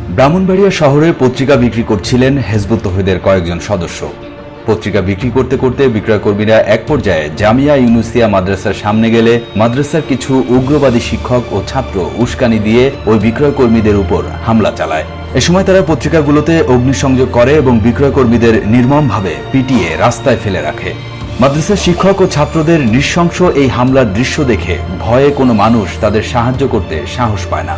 ব্রাহ্মণবাড়িয়া শহরে পত্রিকা বিক্রি করছিলেন হেজবুত তৌহিদের কয়েকজন সদস্য। পত্রিকা বিক্রি করতে করতে বিক্রয়কর্মীরা এক পর্যায়ে জামিয়া ইউনুসিয়া মাদ্রাসার সামনে গেলে মাদ্রাসার কিছু উগ্রবাদী শিক্ষক ও ছাত্র উস্কানি দিয়ে ওই বিক্রয়কর্মীদের উপর হামলা চালায়। এ সময় তারা পত্রিকাগুলোতে অগ্নিসংযোগ করে এবং বিক্রয়কর্মীদের নির্মমভাবে পিটিয়ে রাস্তায় ফেলে রাখে। মাদ্রাসার শিক্ষক ও ছাত্রদের নৃশংস এই হামলার দৃশ্য দেখে ভয়ে কোনো মানুষ তাদের সাহায্য করতে সাহস পায় না।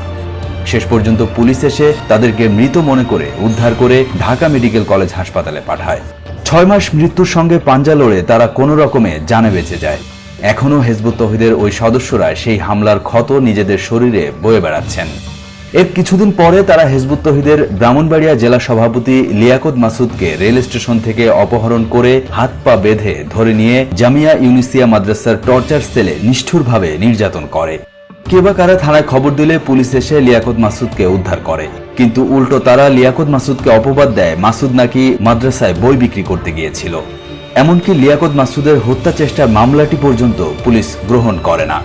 শেষ পর্যন্ত পুলিশ এসে তাদেরকে মৃত মনে করে উদ্ধার করে ঢাকা মেডিকেল কলেজ হাসপাতালে পাঠায়। 6 মাস মৃত্যুর সঙ্গে পাঞ্জা লড়ে তারা কোনো রকমে জানে বেঁচে যায়। এখনও হেজবুত তৌহিদের ওই সদস্যরা সেই হামলার ক্ষত নিজেদের শরীরে বয়ে বেড়াচ্ছেন। এর কিছুদিন পরে তারা হেজবুত তৌহিদের ব্রাহ্মণবাড়িয়া জেলা সভাপতি লিয়াকত মাসুদকে রেল স্টেশন থেকে অপহরণ করে হাত পা বেঁধে ধরে নিয়ে জামিয়া ইউনুসিয়া মাদ্রাসার টর্চার সেলে নিষ্ঠুরভাবে নির্যাতন করে। কে বা কারা থানায় খবর দিলে পুলিশ এসে লিয়াকত মাসুদকে উদ্ধার করে, কিন্তু উল্টো তারা লিয়াকত মাসুদকে অপবাদ দেয় মাসুদ নাকি মাদ্রাসায় বই বিক্রি করতে গিয়েছিল। এমনকি লিয়াকত মাসুদের হত্যা চেষ্টার মামলাটি পর্যন্ত পুলিশ গ্রহণ করে না।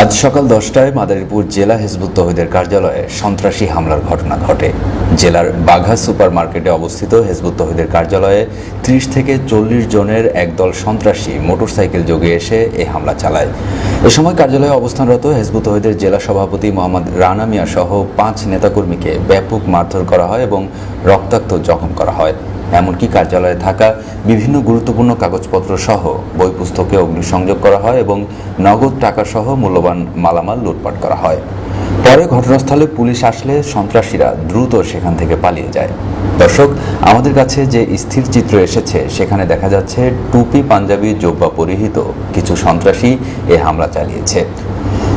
আজ সকাল 10টায় মাদারীপুর জেলা হিজবুত তৌহিদের কার্যালয়ে সন্ত্রাসী হামলার ঘটনা ঘটে। জেলার বাঘা সুপার মার্কেটে অবস্থিত হিজবুত তৌহিদের কার্যালয়ে 30 থেকে 40 জনের একদল সন্ত্রাসী মোটরসাইকেল যোগে এসে এই হামলা চালায়। এ সময় কার্যালয়ে অবস্থানরত হিজবুত তৌহিদের জেলা সভাপতি মোহাম্মদ রানা মিয়া সহ 5 নেতাকর্মীকে ব্যাপক মারধর করা হয় এবং রক্তাক্ত জখম করা হয়। এমনকি কার্যালয়ে থাকা বিভিন্ন গুরুত্বপূর্ণ কাগজপত্র সহ বই পুস্তকে অগ্নিসংযোগ করা হয় এবং নগদ টাকা সহ মূল্যবান মালামাল লুটপাট করা হয়। পরে ঘটনাস্থলে পুলিশ আসলে সন্ত্রাসীরা দ্রুত সেখান থেকে পালিয়ে যায়। দর্শক, আমাদের কাছে যে স্থির চিত্র এসেছে সেখানে দেখা যাচ্ছে টুপি পাঞ্জাবি জোব্বা পরিহিত কিছু সন্ত্রাসী এই হামলা চালিয়েছে।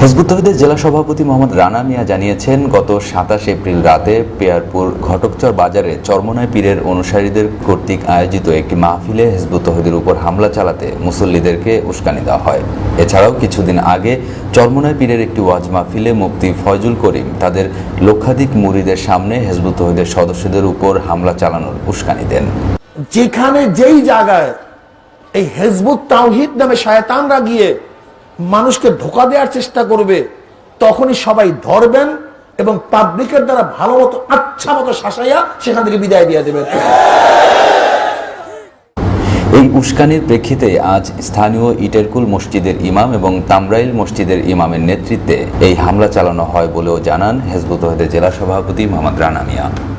হিজবুত তৌহিদের জেলা সভাপতি মোহাম্মদ রানা মিয়া জানিয়েছেন, গত 27 এপ্রিল রাতে পেয়ারপুর ঘটকচর বাজারে চরমনায় পীরের অনুসারীদের কর্তৃক আয়োজিত একটি মাহফিলে হিজবুত তৌহিদের উপর হামলা চালাতে মুসল্লিদেরকে উস্কানি দেওয়া হয়। এছাড়াও কিছুদিন আগে চরমনায় পীরের একটি ওয়াজ মাহফিলে মুফতি ফয়জুল করিম তাদের লক্ষাধিক মুরিদের সামনে হিজবুত তৌহিদের সদস্যদের উপর হামলা চালানোর উস্কানি দেন। যেখানে যেই জায়গায় এই হিজবুত তাওহীদ নামে শয়তানরা গিয়ে মানুষকে ধোঁকা দেওয়ার চেষ্টা করবে, তখনই সবাই ধরবেন এবং পাবলিকের দ্বারা ভালো মতো আচ্ছা মতো শাসাইয়া সেখান থেকে বিদায় দিয়ে দেবেন। এই উস্কানির প্রেক্ষিতে আজ স্থানীয় ইটেরকুল মসজিদের ইমাম এবং তামরাইল মসজিদের ইমামের নেতৃত্বে এই হামলা চালানো হয় বলেও জানান হিজবুত তৌহিদের জেলা সভাপতি মোহাম্মদ রানা মিয়া।